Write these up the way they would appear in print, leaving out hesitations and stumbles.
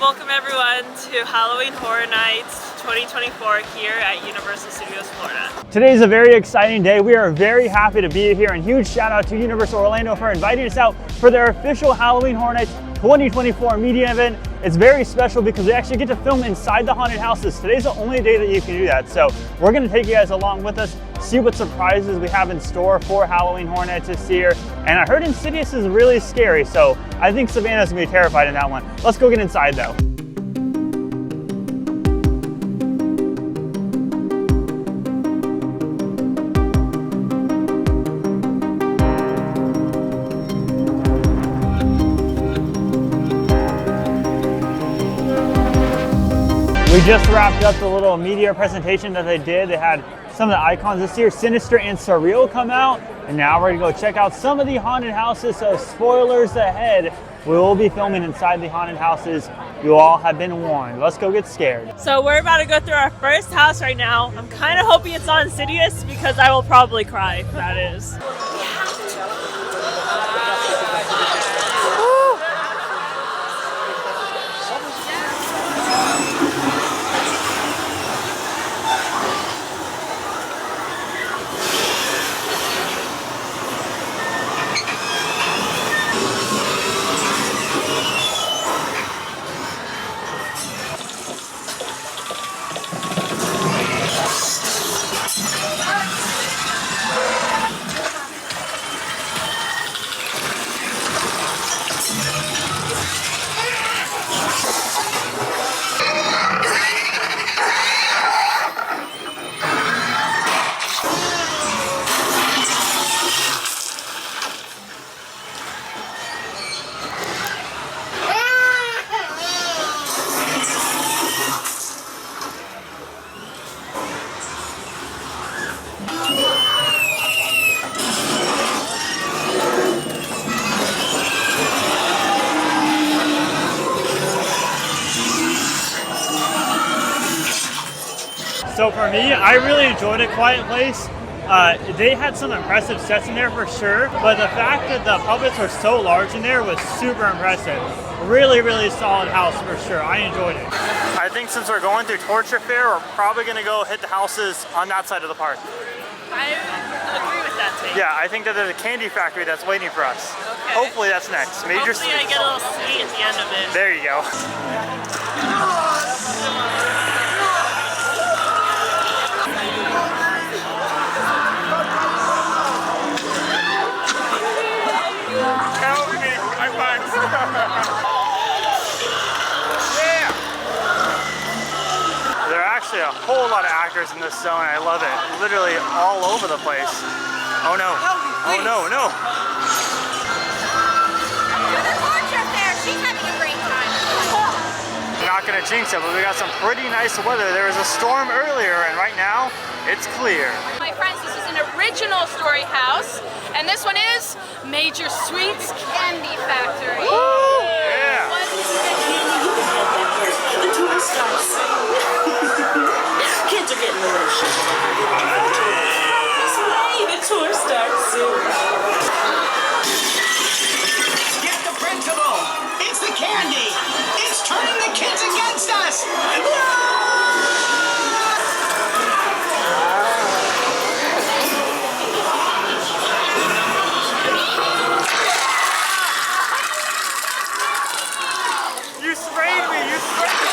welcome everyone to Halloween Horror Nights 2024 here at Universal Studios Florida. Today is a very exciting day. We are very happy to be here, and huge shout out to Universal Orlando for inviting us out for their official Halloween Horror Nights 2024 media event. It's very special because we actually get to film inside the haunted houses. Today's the only day that you can do that. So we're gonna take you guys along with us, see what surprises we have in store for Halloween Horror Nights this year. And I heard Insidious is really scary, so I think Savannah's gonna be terrified in that one. Let's go get inside though. We just wrapped up the little media presentation that they did. They had some of the icons this year, Sinister and Surreal, come out. And now we're gonna go check out some of the haunted houses. So spoilers ahead, we will be filming inside the haunted houses. You all have been warned. Let's go get scared. So we're about to go through our first house right now. I'm kind of hoping it's not Insidious because I will probably cry if that is. So for me, I really enjoyed A Quiet Place. They had some impressive sets in there for sure, but the fact that the puppets were so large in there was super impressive. Really, really solid house for sure. I enjoyed it. I think since we're going through Torture Fair, we're probably gonna go hit the houses on that side of the park. I agree with that take. Yeah, I think that there's a candy factory that's waiting for us. Okay. Hopefully that's next. Hopefully I get a little sweet at the end of it. There you go. Yeah! There are actually a whole lot of actors in this zone. I love it. Literally all over the place. Oh no. Oh no, no. She's having a great time. I'm not gonna jinx it, but we got some pretty nice weather. There was a storm earlier, and right now, it's clear. My friends, this is an original story house, and this one is Major Sweets Candy Factory. Yeah. The tour starts soon. Kids are getting a little this way, the tour starts soon. Get the principal! It's the candy! It's turning the kids against us! You sprayed me! You sprayed me!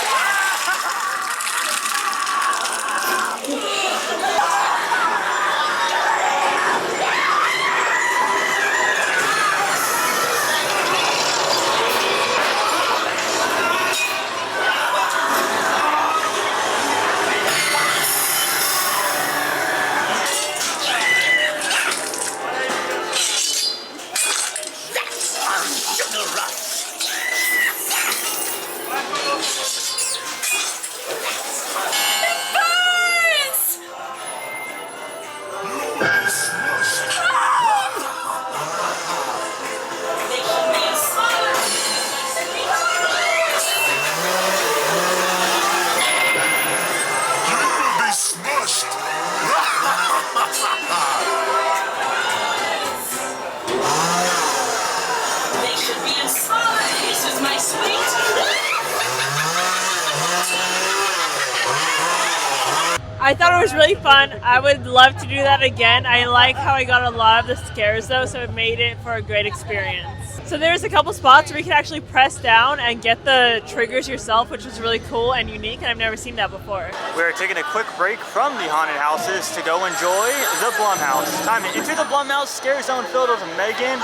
I thought it was really fun. I would love to do that again. I like how I got a lot of the scares though, so it made it for a great experience. So there's a couple spots where you can actually press down and get the triggers yourself, which was really cool and unique, and I've never seen that before. We're taking a quick break from the haunted houses to go enjoy the Blumhouse. Time to enter the Blumhouse Scare Zone filled with Megan.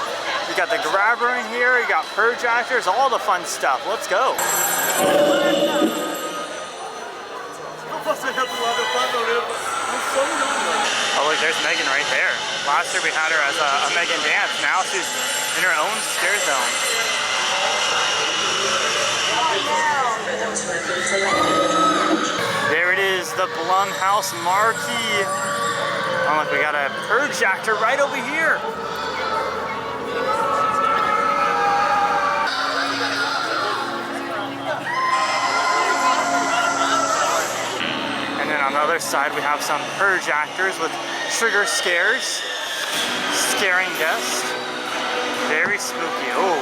You got the grabber in here, you got purge actors, all the fun stuff. Let's go. Oh look, there's Megan right there. Last year we had her as a Megan dance. Now she's in her own scare zone. There it is, the Blumhouse marquee. Oh look, we got a purge actor right over here. And then on the other side we have some purge actors with trigger scares, scaring guests. Very spooky. Oh.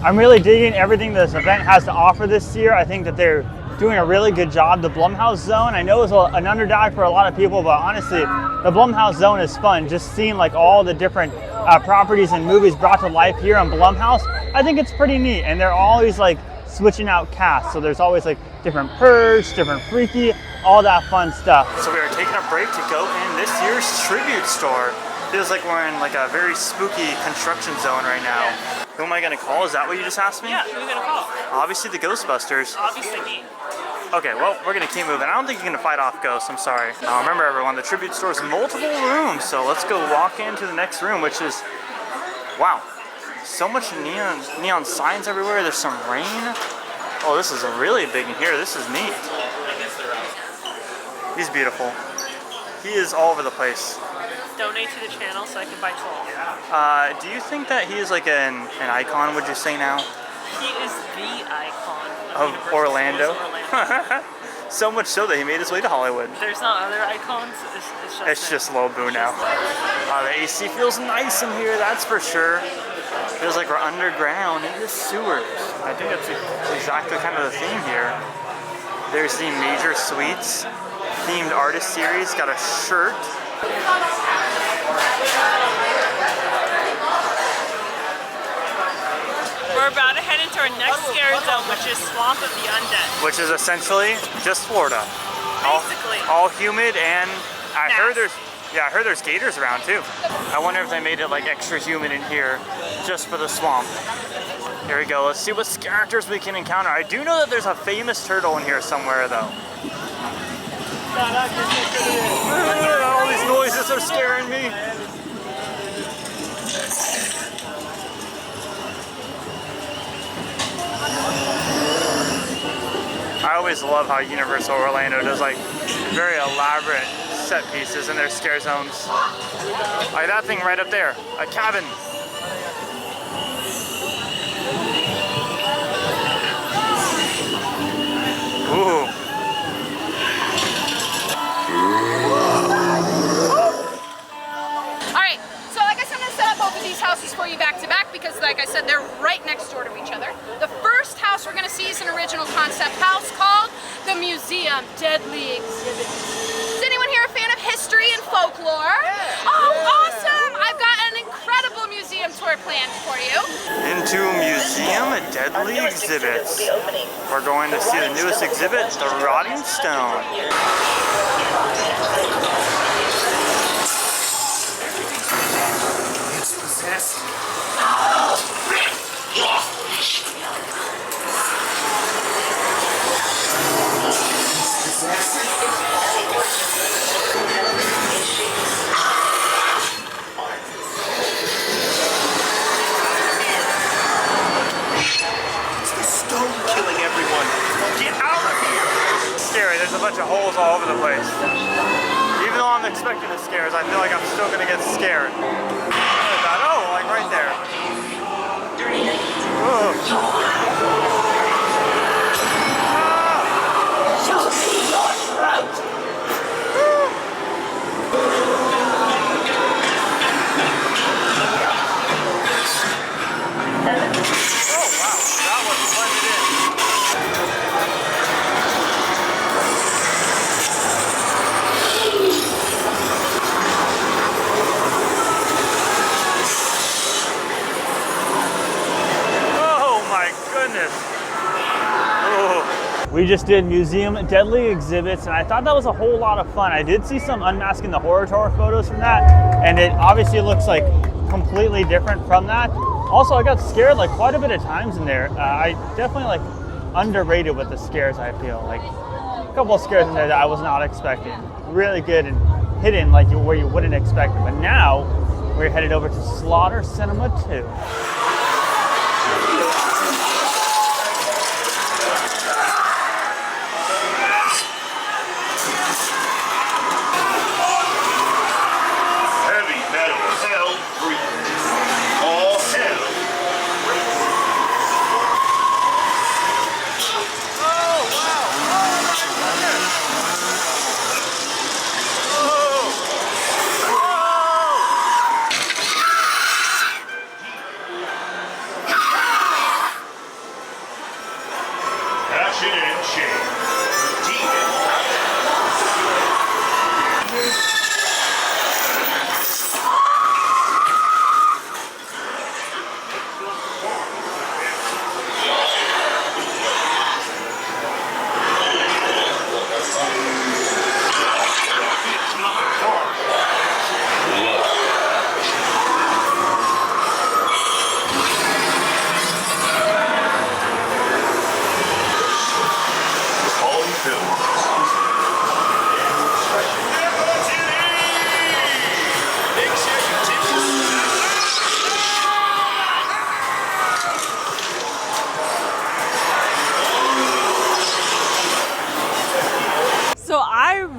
I'm really digging everything this event has to offer this year. I think that they're doing a really good job. The Blumhouse Zone, I know it's an underdog for a lot of people, but honestly, the Blumhouse Zone is fun. Just seeing like all the different properties and movies brought to life here on Blumhouse, I think it's pretty neat. And they're always like switching out casts. So there's always like different purge, different freaky, all that fun stuff. So we are taking a break to go in this year's tribute store. Feels like we're in like a very spooky construction zone right now. Who am I gonna call? Is that what you just asked me? Yeah, who are you gonna call? Obviously the Ghostbusters. Obviously me. Okay, well, we're gonna keep moving. I don't think you're gonna fight off ghosts, I'm sorry. Remember everyone, the tribute store is multiple rooms, so let's go walk into the next room, which is, wow, so much neon signs everywhere. There's some rain. Oh, this is really big in here. This is neat. He's beautiful. He is all over the place. Donate to the channel so I can buy tools. Do you think that he is like an icon, would you say now? He is the icon Of Universal Orlando? Studios Orlando. So much so that he made his way to Hollywood. There's not other icons. It's just Lil Boo now. The AC feels nice in here, that's for sure. Feels like we're underground in the sewers. I think that's exactly kind of the theme here. There's the Major Suites themed artist series. Got a shirt. We're about to head into our next scare zone, which is Swamp of the Undead. Which is essentially just Florida. Basically. All humid, and I heard there's gators around too. I wonder if they made it like extra humid in here just for the swamp. Here we go, let's see what characters we can encounter. I do know that there's a famous turtle in here somewhere though. All these noises are scaring me. I always love how Universal Orlando does like very elaborate set pieces in their scare zones. Like that thing right up there, a cabin. Ooh. Alright, so I guess I'm going to set up both of these houses for you back to back because like I said, they're right next door to each other. The first house we're going to see is an original concept house called the Museum Deadly Exhibits. Is anyone here a fan of history and folklore? Yeah. Oh, awesome! I've got an incredible museum tour planned for you. Into Museum Deadly Exhibits. We're going to see the newest exhibit, the Rotting Stone. It's possessed. It's the stone killing everyone. Get out of here! Scary, there's a bunch of holes all over the place. Even though I'm expecting the scares, I feel like I'm still gonna get scared. Oh, like right there. Oh wow, that was blended in. goodness. Oh. We just did Museum Deadly Exhibits, and I thought that was a whole lot of fun. I did see some Unmasking the Horror Tour photos from that, and it obviously looks like completely different from that. Also, I got scared like quite a bit of times in there. I definitely like underrated with the scares, I feel. Like a couple of scares in there that I was not expecting. Really good and hidden like where you wouldn't expect it. But now we're headed over to Slaughter Cinema 2.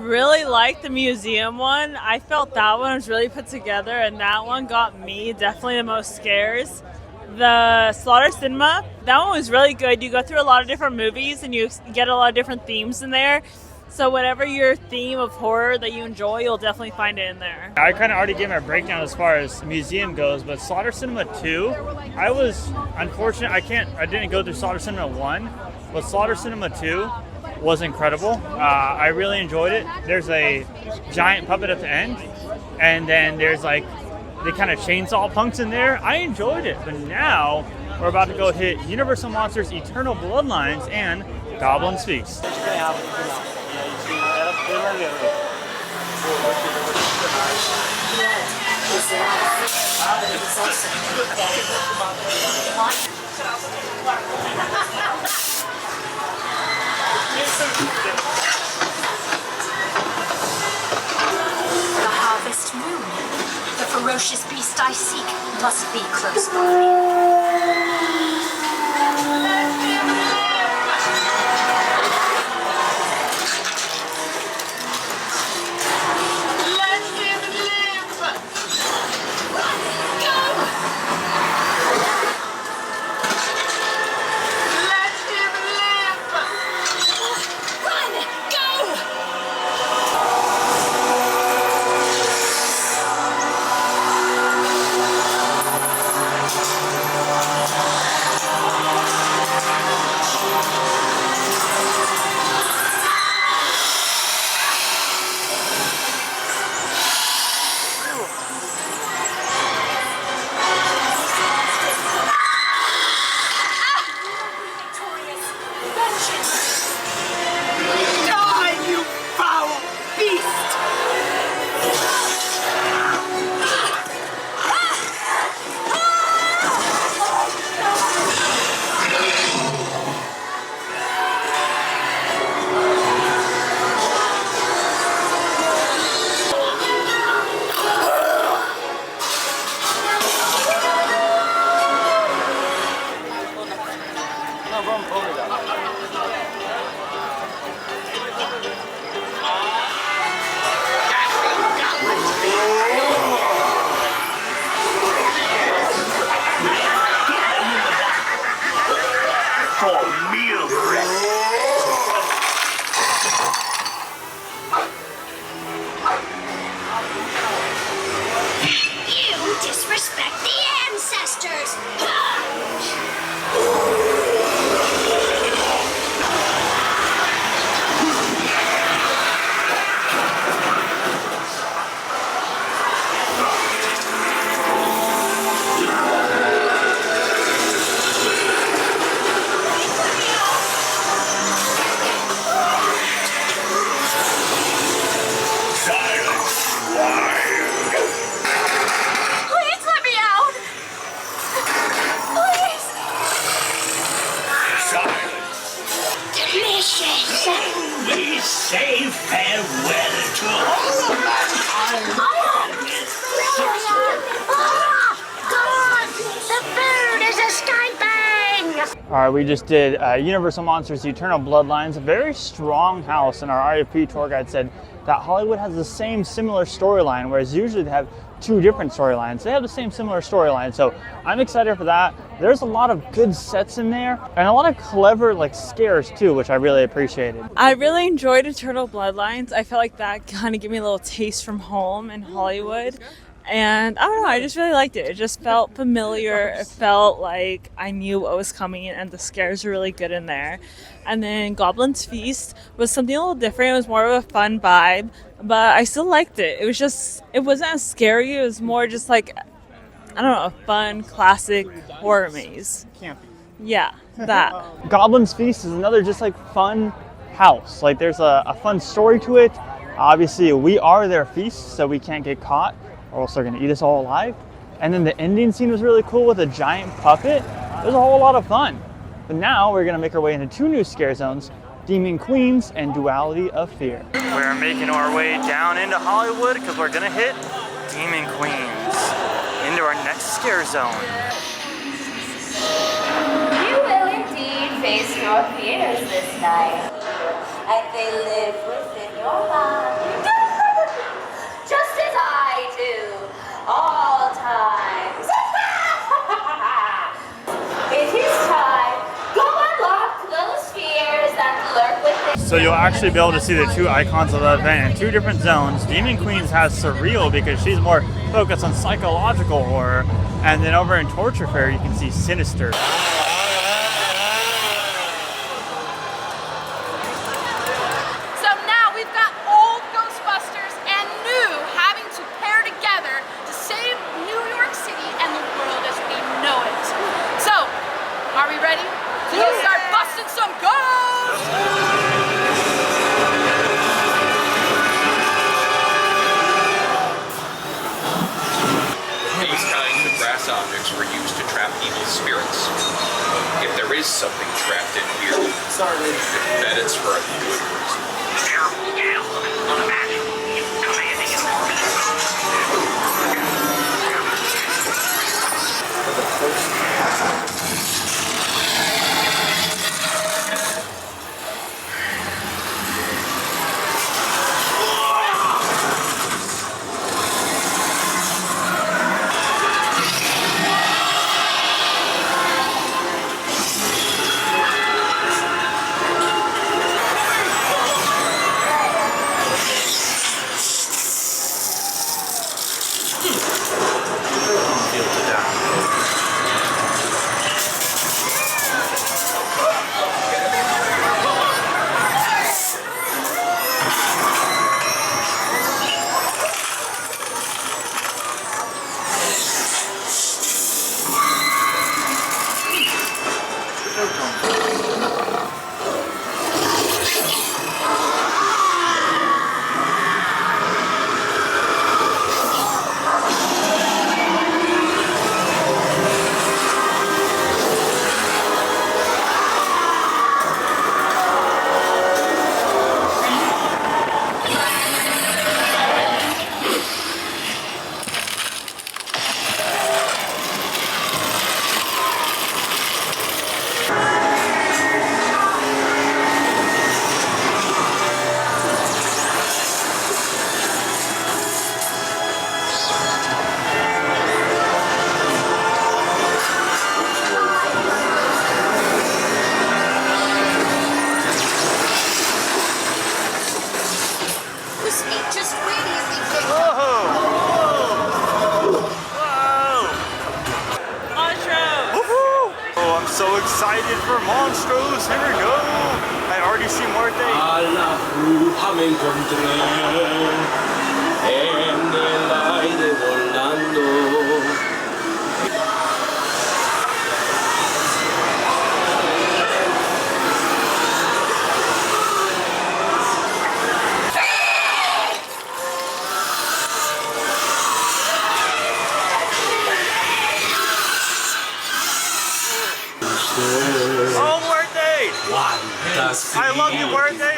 Really liked the museum one. I felt that one was really put together, and that one got me definitely the most scares. The Slaughter Cinema, that one was really good. You go through a lot of different movies and you get a lot of different themes in there. So whatever your theme of horror that you enjoy, you'll definitely find it in there. I kind of already gave my breakdown as far as museum goes, but Slaughter Cinema 2, I was unfortunate. I didn't go through Slaughter Cinema 1, but Slaughter Cinema 2 was incredible. I really enjoyed it. There's a giant puppet at the end, and then there's like the kind of chainsaw punks in there. I enjoyed it, but now we're about to go hit Universal Monsters Eternal Bloodlines and Goblin Speaks. The harvest moon. The ferocious beast I seek must be close by. we say farewell to all of mankind. The food is escaping! All right, we just did Universal Monsters: The Eternal Bloodlines, a very strong house, and our RFP tour guide said that Hollywood has the same similar storyline, whereas usually they have two different storylines. They have the same similar storyline, so I'm excited for that. There's a lot of good sets in there, and a lot of clever like scares too, which I really appreciated. I really enjoyed Eternal Bloodlines. I felt like that kind of gave me a little taste from home in Hollywood. And I don't know, I just really liked it. It just felt familiar. It felt like I knew what was coming, and the scares were really good in there. And then Goblin's Feast was something a little different. It was more of a fun vibe, but I still liked it. It wasn't as scary. It was more just like, I don't know, a fun, classic horror maze. Campy. Yeah, that. Goblin's Feast is another just like fun house. Like there's a fun story to it. Obviously, we are their feast, so we can't get caught, or else they're gonna eat us all alive. And then the ending scene was really cool with a giant puppet. It was a whole lot of fun. But now we're gonna make our way into two new scare zones, Demon Queens and Duality of Fear. We're making our way down into Hollywood because we're gonna hit Demon Queens into our next scare zone. You will indeed face your fears this night, and they live within your mind. Just as I do, all times. It is time. Go unlock those fears that lurk within. So you'll actually be able to see the two icons of the event in two different zones. Demon Queens has Surreal because she's more focused on psychological horror. And then over in Torture Fair, you can see Sinister. So now we've got old Ghostbusters and new having to pair together to save New York City and the world as we know it. So, are we ready to go start busting some ghosts? These kinds of brass objects were used to trap evil spirits. If there is something trapped in here, then it's for a good reason. So excited for Monstros. Here we go. I already see Muerte. A la bruja me encontré en el aire volando. Oh, Muerte! great. I love you, birthday.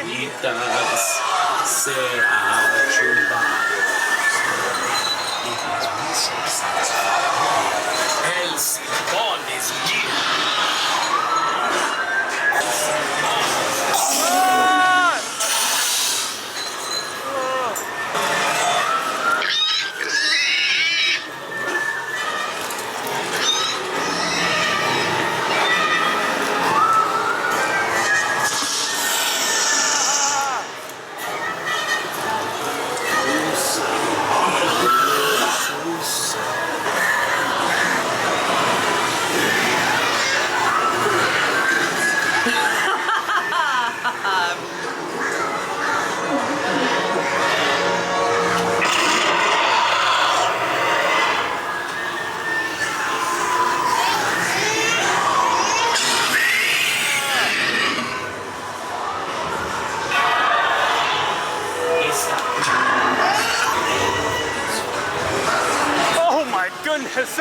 Oh my goodness.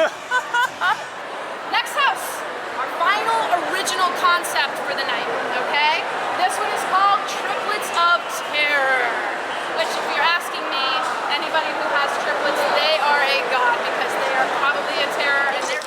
Next house, our final original concept for the night, okay? This one is called Triplets of Terror, which if you're asking me, anybody who has triplets, they are a god because they are probably a terror and they're...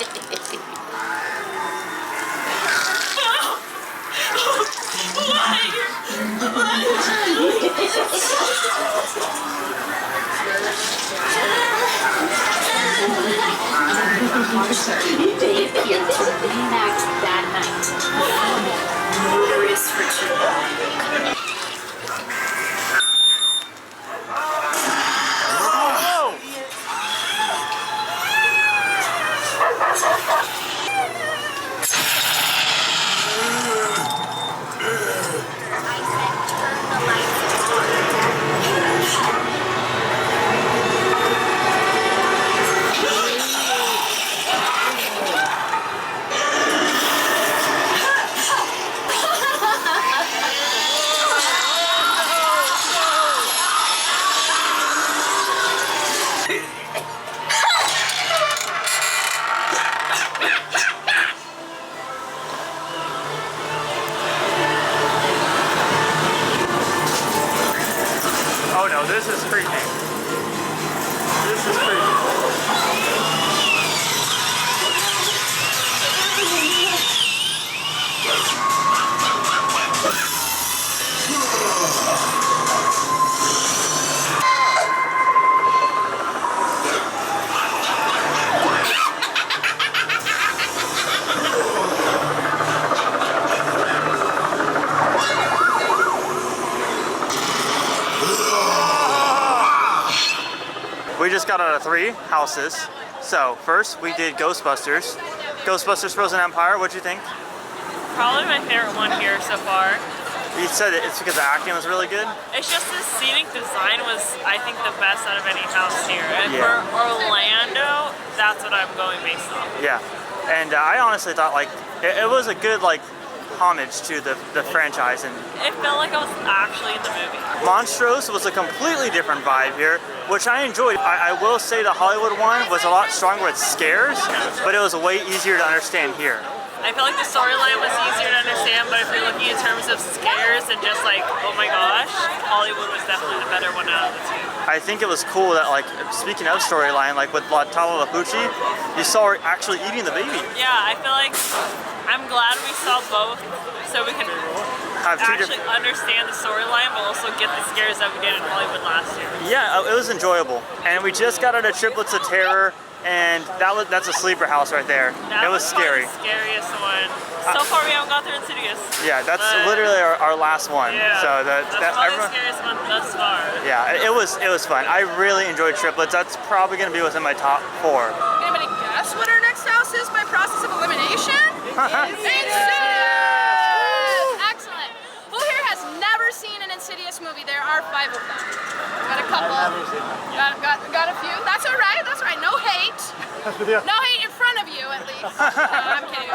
They appeared to reenact that night. Glorious for children. Oh no, this is creepy. This is creepy. We just got out of 3 houses. So first we did Ghostbusters. Ghostbusters Frozen Empire, what'd you think? Probably my favorite one here so far. You said it's because the acting was really good? It's just the scenic design was, I think, the best out of any house here. And Yeah. for Orlando, that's what I'm going based on. Yeah. And I honestly thought like it was a good like homage to the franchise, and It felt like I was actually in the movie. Monstrose was a completely different vibe here, which I enjoyed. I will say the Hollywood one was a lot stronger with scares, but it was way easier to understand here. I feel like the storyline was easier to understand, but if you're looking in terms of scares and just like, oh my gosh, Hollywood was definitely the better one out of the two. I think it was cool that, like, speaking of storyline, like with Tala Lapucci, you saw her actually eating the baby. Yeah, I feel like I'm glad we saw both so we can Have two actually understand the storyline, but also get the scares that we did in Hollywood last year. Yeah, it was enjoyable. And we just got out of Triplets of Terror, and that's a sleeper house right there. That it was scary. The scariest one. So far we haven't got through Insidious. Yeah, that's but literally our last one. yeah, So that's probably the scariest one thus far. Yeah, it was fun. I really enjoyed Triplets. That's probably going to be within my top 4. Anybody guess what our next house is by process of elimination? Insidious! Excellent. Who here has never seen an Insidious movie? There are 5 of them. Got a couple. Got a few. That's all right. That's all right. No hate. No hate in front of you, at least. I'm kidding.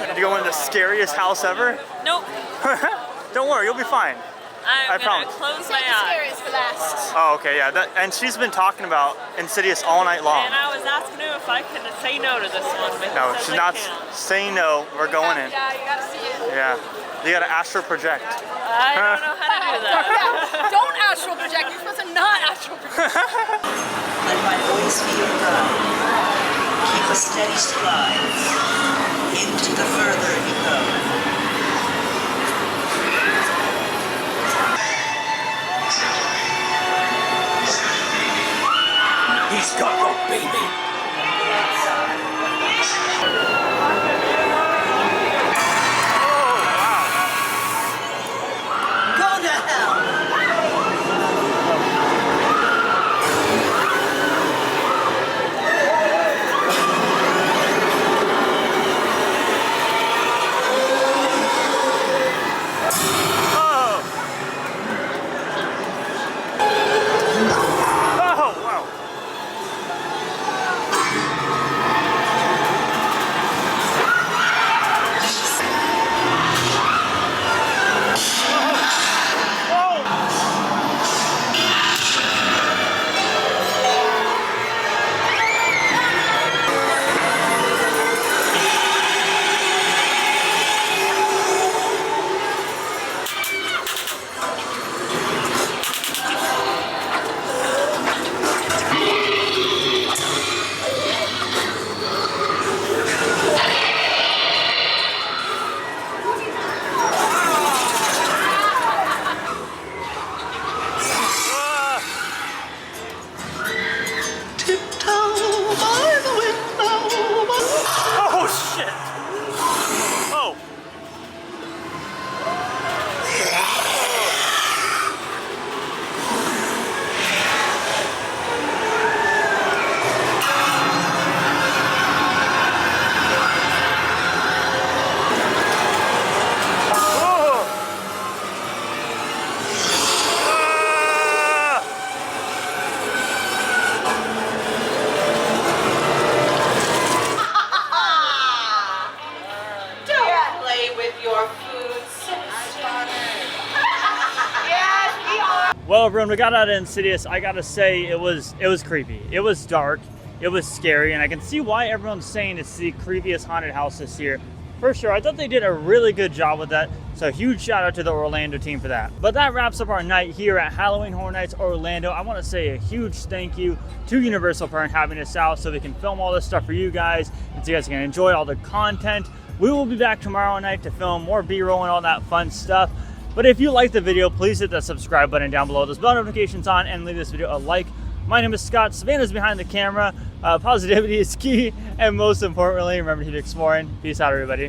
Did you go in the scariest house ever? Nope. Don't worry, you'll be fine. I'm gonna promise. close Save my the eyes. scariest for last. Oh, okay, yeah. And she's been talking about Insidious all night long. And I was asking her if I can say no to this one, but No, he says she's I not can't. saying no. We're going in. Yeah, you gotta see it. Yeah. You gotta astral project. I don't know how to do that. Yeah, don't astral project. You're supposed to not astral project. Let my voice be your guide. Keep a steady stride into the further you go. He's got your baby. Go to hell! Oh, wow. Tiptoe by the window. Oh, shit. Oh. Don't play with your food, sister. Yes, we are. Well, everyone, we got out of Insidious. I gotta say, it was creepy. It was dark. It was scary, and I can see why everyone's saying it's the creepiest haunted house this year. For sure, I thought they did a really good job with that. So huge shout out to the Orlando team for that. But that wraps up our night here at Halloween Horror Nights Orlando. I want to say a huge thank you to Universal for having us out so we can film all this stuff for you guys and so you guys can enjoy all the content. We will be back tomorrow night to film more B-roll and all that fun stuff. But if you liked the video, please hit that subscribe button down below. Those bell notifications on and leave this video a like. My name is Scott. Savannah's behind the camera. Positivity is key. And most importantly, remember to keep exploring. Peace out, everybody.